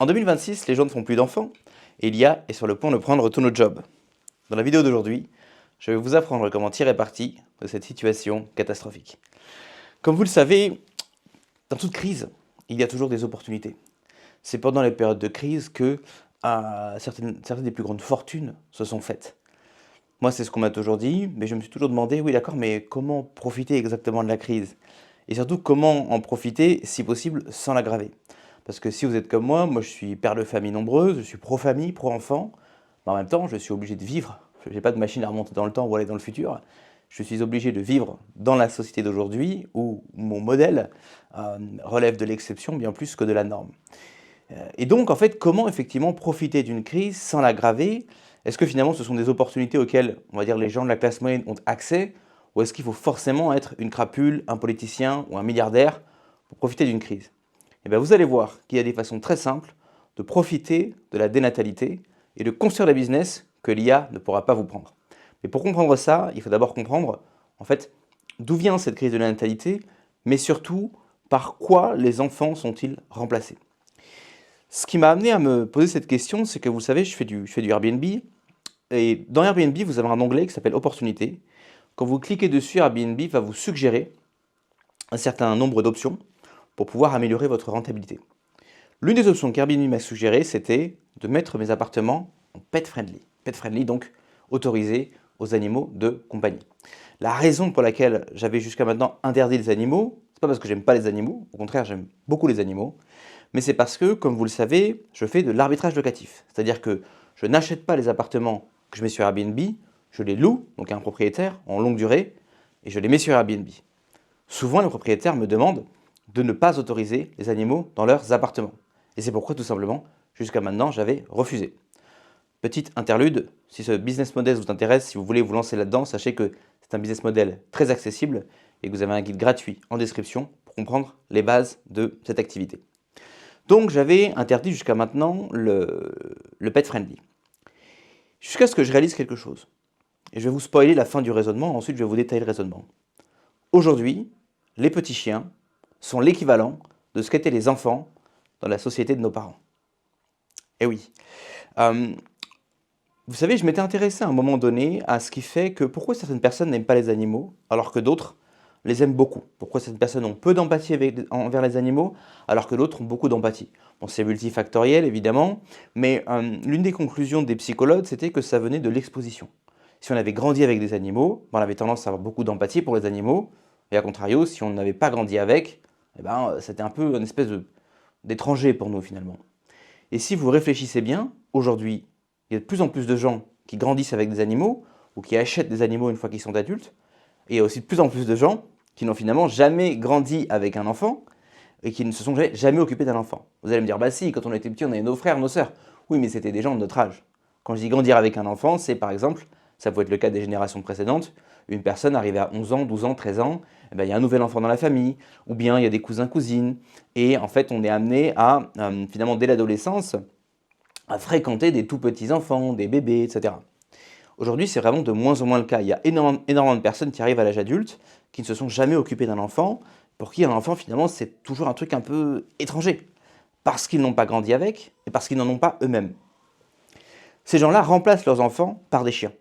En 2026, les gens ne font plus d'enfants et l'IA est sur le point de prendre tous nos jobs. Dans la vidéo d'aujourd'hui, je vais vous apprendre comment tirer parti de cette situation catastrophique. Comme vous le savez, dans toute crise, il y a toujours des opportunités. C'est pendant les périodes de crise que certaines des plus grandes fortunes se sont faites. Moi, c'est ce qu'on m'a toujours dit, mais je me suis toujours demandé, oui d'accord, mais comment profiter exactement de la crise? Et surtout, comment en profiter, si possible, sans l'aggraver? Parce que si vous êtes comme moi je suis père de famille nombreuse, je suis pro-famille, pro-enfant, mais en même temps, je suis obligé de vivre. Je n'ai pas de machine à remonter dans le temps ou aller dans le futur. Je suis obligé de vivre dans la société d'aujourd'hui où mon modèle relève de l'exception bien plus que de la norme. Et donc, en fait, comment effectivement profiter d'une crise sans l'aggraver? Est-ce que finalement ce sont des opportunités auxquelles, on va dire, les gens de la classe moyenne ont accès? Ou est-ce qu'il faut forcément être une crapule, un politicien ou un milliardaire pour profiter d'une crise? Eh bien, vous allez voir qu'il y a des façons très simples de profiter de la dénatalité et de construire des business que l'IA ne pourra pas vous prendre. Mais pour comprendre ça, il faut d'abord comprendre, en fait, d'où vient cette crise de la natalité, mais surtout, par quoi les enfants sont-ils remplacés? Ce qui m'a amené à me poser cette question, c'est que vous savez, je fais du Airbnb, et dans Airbnb, vous avez un onglet qui s'appelle Opportunités. Quand vous cliquez dessus, Airbnb va vous suggérer un certain nombre d'options pour pouvoir améliorer votre rentabilité. L'une des options qu'Airbnb m'a suggéré, c'était de mettre mes appartements en pet friendly. Pet friendly, donc autorisé aux animaux de compagnie. La raison pour laquelle j'avais jusqu'à maintenant interdit les animaux, c'est pas parce que j'aime pas les animaux, au contraire j'aime beaucoup les animaux, mais c'est parce que, comme vous le savez, je fais de l'arbitrage locatif. C'est-à-dire que je n'achète pas les appartements que je mets sur Airbnb, je les loue, donc à un propriétaire, en longue durée, et je les mets sur Airbnb. Souvent, les propriétaires me demandent de ne pas autoriser les animaux dans leurs appartements. Et c'est pourquoi, tout simplement, jusqu'à maintenant, j'avais refusé. Petite interlude, si ce business model vous intéresse, si vous voulez vous lancer là-dedans, sachez que c'est un business model très accessible et que vous avez un guide gratuit en description pour comprendre les bases de cette activité. Donc j'avais interdit jusqu'à maintenant le pet friendly. Jusqu'à ce que je réalise quelque chose. Et je vais vous spoiler la fin du raisonnement, ensuite je vais vous détailler le raisonnement. Aujourd'hui, les petits chiens sont l'équivalent de ce qu'étaient les enfants dans la société de nos parents. Eh oui. Vous savez, je m'étais intéressé à un moment donné à ce qui fait que pourquoi certaines personnes n'aiment pas les animaux alors que d'autres les aiment beaucoup. Pourquoi certaines personnes ont peu d'empathie envers les animaux alors que d'autres ont beaucoup d'empathie. Bon, c'est multifactoriel évidemment, mais l'une des conclusions des psychologues, c'était que ça venait de l'exposition. Si on avait grandi avec des animaux, on avait tendance à avoir beaucoup d'empathie pour les animaux, et à contrario, si on n'avait pas grandi avec, c'était un peu une espèce d'étranger pour nous finalement. Et si vous réfléchissez bien, aujourd'hui, il y a de plus en plus de gens qui grandissent avec des animaux ou qui achètent des animaux une fois qu'ils sont adultes. Et il y a aussi de plus en plus de gens qui n'ont finalement jamais grandi avec un enfant et qui ne se sont jamais occupés d'un enfant. Vous allez me dire, bah si, quand on était petit, on avait nos frères, nos sœurs. Oui, mais c'était des gens de notre âge. Quand je dis grandir avec un enfant, c'est par exemple, ça peut être le cas des générations précédentes, une personne arrivée à 11 ans, 12 ans, 13 ans, il y a un nouvel enfant dans la famille, ou bien il y a des cousins, cousines, et en fait on est amené à, finalement dès l'adolescence, à fréquenter des tout petits enfants, des bébés, etc. Aujourd'hui, c'est vraiment de moins en moins le cas. Il y a énormément de personnes qui arrivent à l'âge adulte, qui ne se sont jamais occupées d'un enfant, pour qui un enfant, finalement, c'est toujours un truc un peu étranger, parce qu'ils n'ont pas grandi avec, et parce qu'ils n'en ont pas eux-mêmes. Ces gens-là remplacent leurs enfants par des chiens.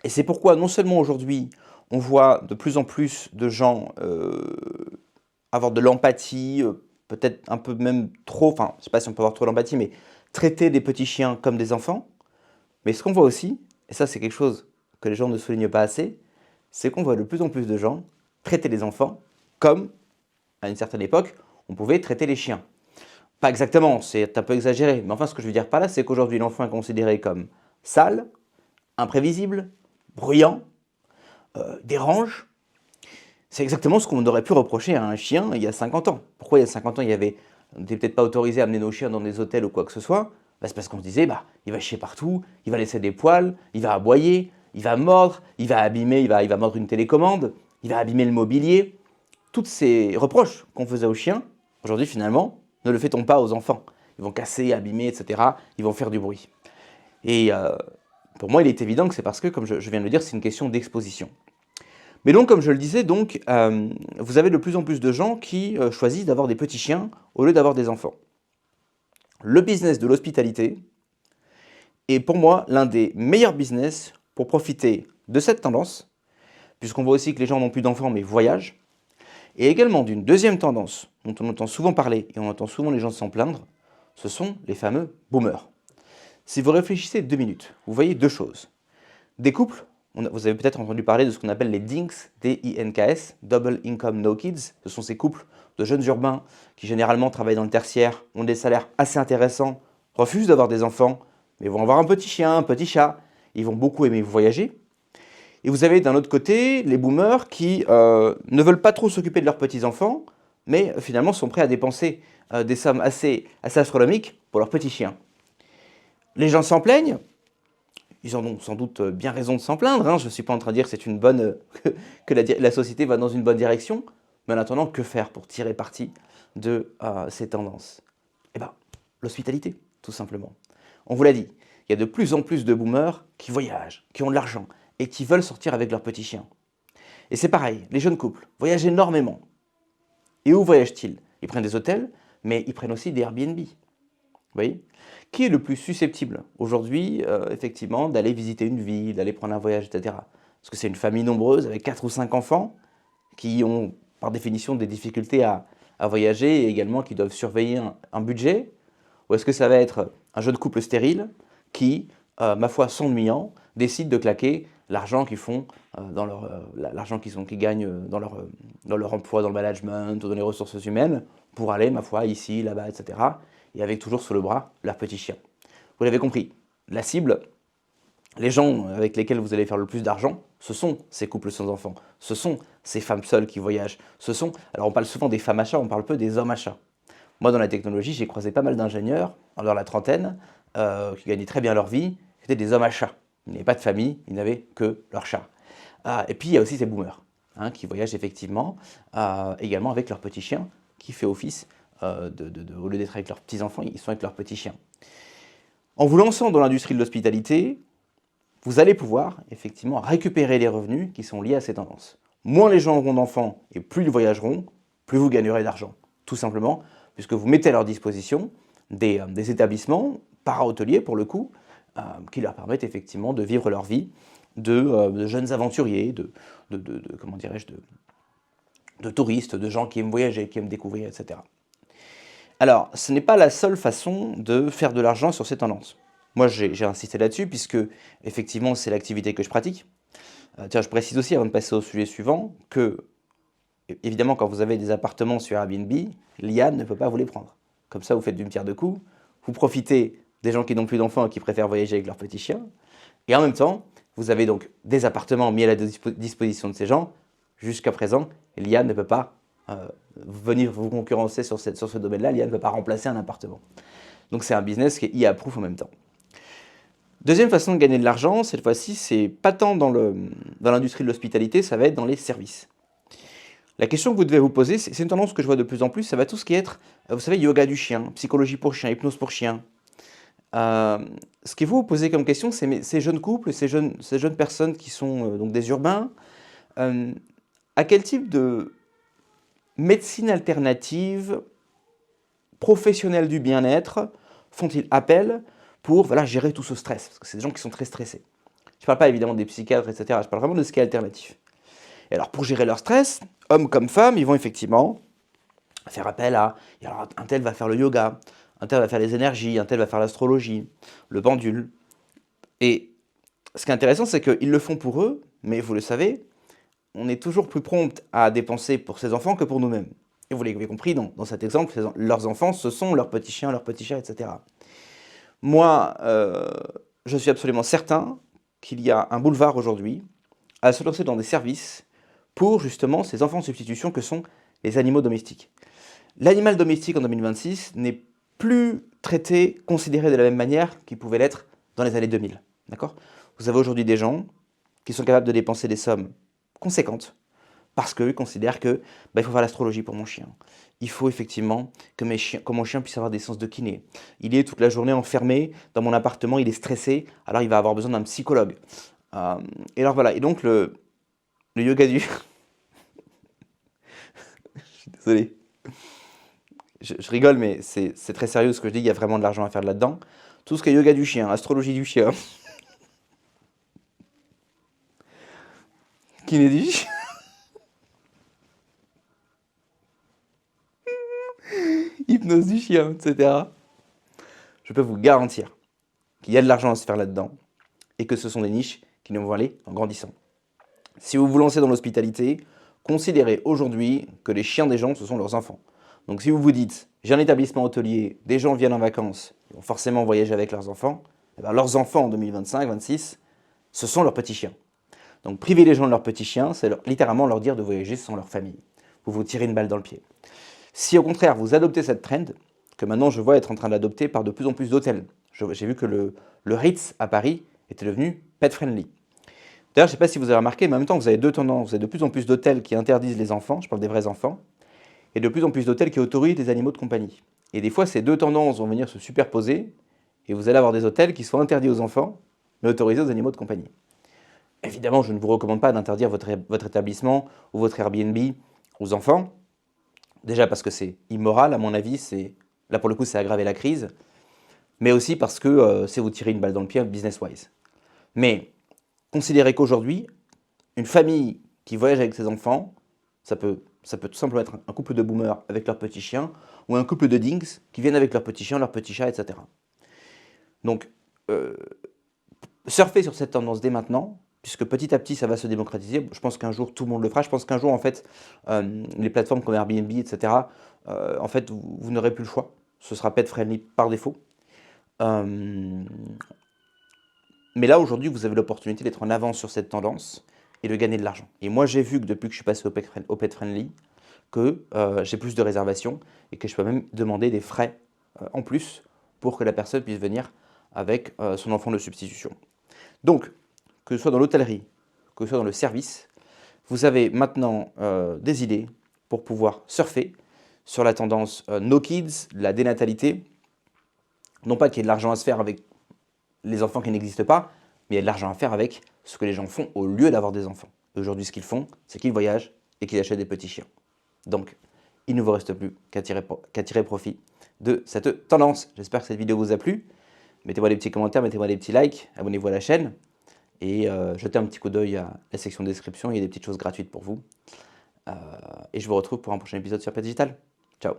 Et c'est pourquoi, non seulement aujourd'hui, on voit de plus en plus de gens avoir de l'empathie, peut-être un peu même trop, enfin, je ne sais pas si on peut avoir trop d'empathie, mais traiter des petits chiens comme des enfants. Mais ce qu'on voit aussi, et ça c'est quelque chose que les gens ne soulignent pas assez, c'est qu'on voit de plus en plus de gens traiter les enfants comme, à une certaine époque, on pouvait traiter les chiens. Pas exactement, c'est un peu exagéré, mais enfin ce que je veux dire par là, c'est qu'aujourd'hui l'enfant est considéré comme sale, imprévisible, bruyant, dérange. C'est exactement ce qu'on aurait pu reprocher à un chien il y a 50 ans. Pourquoi il y a 50 ans, on n'était peut-être pas autorisé à amener nos chiens dans des hôtels ou quoi que ce soit? C'est parce qu'on se disait, il va chier partout, il va laisser des poils, il va aboyer, il va mordre, il va abîmer, il va mordre une télécommande, il va abîmer le mobilier. Toutes ces reproches qu'on faisait aux chiens, aujourd'hui finalement, ne le fait-on pas aux enfants. Ils vont casser, abîmer, etc. Ils vont faire du bruit. Et pour moi, il est évident que c'est parce que, comme je viens de le dire, c'est une question d'exposition. Mais donc, comme je le disais, vous avez de plus en plus de gens qui choisissent d'avoir des petits chiens au lieu d'avoir des enfants. Le business de l'hospitalité est pour moi l'un des meilleurs business pour profiter de cette tendance, puisqu'on voit aussi que les gens n'ont plus d'enfants mais voyagent, et également d'une deuxième tendance dont on entend souvent parler et on entend souvent les gens s'en plaindre, ce sont les fameux boomers. Si vous réfléchissez 2 minutes, vous voyez deux choses. Des couples, vous avez peut-être entendu parler de ce qu'on appelle les DINKS, D-I-N-K-S, Double Income No Kids. Ce sont ces couples de jeunes urbains qui généralement travaillent dans le tertiaire, ont des salaires assez intéressants, refusent d'avoir des enfants, mais vont avoir un petit chien, un petit chat. Ils vont beaucoup aimer voyager. Et vous avez d'un autre côté les boomers qui ne veulent pas trop s'occuper de leurs petits-enfants, mais finalement sont prêts à dépenser des sommes assez astronomiques pour leurs petits chiens. Les gens s'en plaignent. Ils en ont sans doute bien raison de s'en plaindre, hein. Je ne suis pas en train de dire que c'est une bonne, que la société va dans une bonne direction, mais en attendant, que faire pour tirer parti de ces tendances? Eh bien, l'hospitalité, tout simplement. On vous l'a dit, il y a de plus en plus de boomers qui voyagent, qui ont de l'argent et qui veulent sortir avec leurs petits chiens. Et c'est pareil, les jeunes couples voyagent énormément. Et où voyagent-ils? Ils prennent des hôtels, mais ils prennent aussi des Airbnb. Vous voyez? Qui est le plus susceptible aujourd'hui, effectivement, d'aller visiter une ville, d'aller prendre un voyage, etc. Est-ce que c'est une famille nombreuse avec 4 ou 5 enfants qui ont, par définition, des difficultés à voyager et également qui doivent surveiller un budget? Ou est-ce que ça va être un jeune couple stérile qui, ma foi, s'ennuyant, décide de claquer l'argent qu'ils font, l'argent qu'ils gagnent dans leur emploi, dans le management ou dans les ressources humaines, pour aller, ma foi, ici, là-bas, etc. Et avec toujours sous le bras leur petit chien. Vous l'avez compris, la cible, les gens avec lesquels vous allez faire le plus d'argent, ce sont ces couples sans enfants, ce sont ces femmes seules qui voyagent, alors on parle souvent des femmes achats, on parle peu des hommes achats. Moi, dans la technologie, j'ai croisé pas mal d'ingénieurs, dans la trentaine, qui gagnaient très bien leur vie, qui étaient des hommes achats. Ils n'avaient pas de famille, ils n'avaient que leur chat. Et puis, il y a aussi ces boomers, hein, qui voyagent effectivement, également avec leur petit chien, qui fait office, au lieu d'être avec leurs petits-enfants, ils sont avec leurs petits chiens. En vous lançant dans l'industrie de l'hospitalité, vous allez pouvoir effectivement récupérer les revenus qui sont liés à ces tendances. Moins les gens auront d'enfants et plus ils voyageront, plus vous gagnerez d'argent. Tout simplement, puisque vous mettez à leur disposition des établissements para-hôteliers, pour le coup, qui leur permettent effectivement de vivre leur vie de jeunes aventuriers, comment dirais-je, de touristes, de gens qui aiment voyager, qui aiment découvrir, etc. Alors, ce n'est pas la seule façon de faire de l'argent sur ces tendances. Moi, j'ai insisté là-dessus, puisque, effectivement, c'est l'activité que je pratique. Tiens, je précise aussi, avant de passer au sujet suivant, que, évidemment, quand vous avez des appartements sur Airbnb, l'IA ne peut pas vous les prendre. Comme ça, vous faites d'une pierre deux coups, vous profitez des gens qui n'ont plus d'enfants et qui préfèrent voyager avec leurs petits chiens, et en même temps, vous avez donc des appartements mis à la disposition de ces gens. Jusqu'à présent, l'IA ne peut pas venir vous concurrencer sur ce domaine-là, l'IA ne peut pas remplacer un appartement. Donc c'est un business qui est IA-proof en même temps. Deuxième façon de gagner de l'argent, cette fois-ci, c'est pas tant dans l'industrie de l'hospitalité, ça va être dans les services. La question que vous devez vous poser, c'est une tendance que je vois de plus en plus, ça va tout ce qui est être, vous savez, yoga du chien, psychologie pour chien, hypnose pour chien. Ce qu'il faut vous poser comme question, c'est ces jeunes couples, ces jeunes personnes qui sont donc des urbains, à quel type de médecine alternative, professionnelle du bien-être, font-ils appel pour gérer tout ce stress? Parce que c'est des gens qui sont très stressés. Je ne parle pas évidemment des psychiatres, etc. Je parle vraiment de ce qui est alternatif. Et alors, pour gérer leur stress, hommes comme femmes, ils vont effectivement faire appel à... Alors, un tel va faire le yoga, un tel va faire les énergies, un tel va faire l'astrologie, le pendule. Et ce qui est intéressant, c'est qu'ils le font pour eux, mais vous le savez, on est toujours plus prompt à dépenser pour ses enfants que pour nous-mêmes. Et vous l'avez compris, dans cet exemple, leurs enfants, ce sont leurs petits chiens, leurs petits chats, etc. Moi, je suis absolument certain qu'il y a un boulevard aujourd'hui à se lancer dans des services pour justement ces enfants de substitution que sont les animaux domestiques. L'animal domestique en 2026 n'est plus traité, considéré de la même manière qu'il pouvait l'être dans les années 2000. D'accord ? Vous avez aujourd'hui des gens qui sont capables de dépenser des sommes conséquentes parce qu'ils considèrent que il faut faire l'astrologie pour mon chien. Il faut effectivement que mon chien puisse avoir des séances de kiné. Il est toute la journée enfermé dans mon appartement, il est stressé, alors il va avoir besoin d'un psychologue. Et alors voilà, et donc le yoga du... Je suis désolé. je rigole, mais c'est très sérieux ce que je dis, il y a vraiment de l'argent à faire là-dedans. Tout ce qui est yoga du chien, astrologie du chien, kiné du chien, hypnose du chien, etc. Je peux vous garantir qu'il y a de l'argent à se faire là-dedans et que ce sont des niches qui nous vont aller en grandissant. Si vous vous lancez dans l'hospitalité, considérez aujourd'hui que les chiens des gens, ce sont leurs enfants. Donc si vous vous dites, j'ai un établissement hôtelier, des gens viennent en vacances, ils vont forcément voyager avec leurs enfants, eh bien, leurs enfants en 2025-26, ce sont leurs petits chiens. Donc priver les gens de leurs petits chiens, c'est littéralement leur dire de voyager sans leur famille. Vous vous tirez une balle dans le pied. Si au contraire vous adoptez cette trend, que maintenant je vois être en train d'adopter par de plus en plus d'hôtels, j'ai vu que le Ritz à Paris était devenu pet friendly. D'ailleurs, je ne sais pas si vous avez remarqué, mais en même temps, vous avez deux tendances. Vous avez de plus en plus d'hôtels qui interdisent les enfants, je parle des vrais enfants, et de plus en plus d'hôtels qui autorisent les animaux de compagnie. Et des fois, ces deux tendances vont venir se superposer, et vous allez avoir des hôtels qui sont interdits aux enfants, mais autorisés aux animaux de compagnie. Évidemment, je ne vous recommande pas d'interdire votre établissement ou votre Airbnb aux enfants. Déjà parce que c'est immoral, à mon avis, là pour le coup, c'est aggraver la crise, mais aussi parce que c'est vous tirer une balle dans le pied business-wise. Mais considérez qu'aujourd'hui, une famille qui voyage avec ses enfants, ça peut tout simplement être un couple de boomers avec leurs petits chiens, ou un couple de dinks qui viennent avec leurs petits chiens, leurs petits chats, etc. Donc, surfez sur cette tendance dès maintenant, puisque petit à petit, ça va se démocratiser. Je pense qu'un jour, tout le monde le fera. Je pense qu'un jour, en fait, les plateformes comme Airbnb, etc., en fait, vous n'aurez plus le choix. Ce sera pet friendly par défaut. Mais là, aujourd'hui, vous avez l'opportunité d'être en avance sur cette tendance et de gagner de l'argent. Et moi, j'ai vu que depuis que je suis passé au pet friendly, que j'ai plus de réservations et que je peux même demander des frais en plus pour que la personne puisse venir avec son enfant de substitution. Donc, que ce soit dans l'hôtellerie, que ce soit dans le service, vous avez maintenant des idées pour pouvoir surfer sur la tendance no kids, la dénatalité. Non pas qu'il y ait de l'argent à se faire avec les enfants qui n'existent pas, mais il y a de l'argent à faire avec ce que les gens font au lieu d'avoir des enfants. Aujourd'hui, ce qu'ils font, c'est qu'ils voyagent et qu'ils achètent des petits chiens. Donc, il ne vous reste plus qu'à tirer profit de cette tendance. J'espère que cette vidéo vous a plu. Mettez-moi des petits commentaires, mettez-moi des petits likes, abonnez-vous à la chaîne et jetez un petit coup d'œil à la section de description, il y a des petites choses gratuites pour vous. Et je vous retrouve pour un prochain épisode sur Pet Digital. Ciao.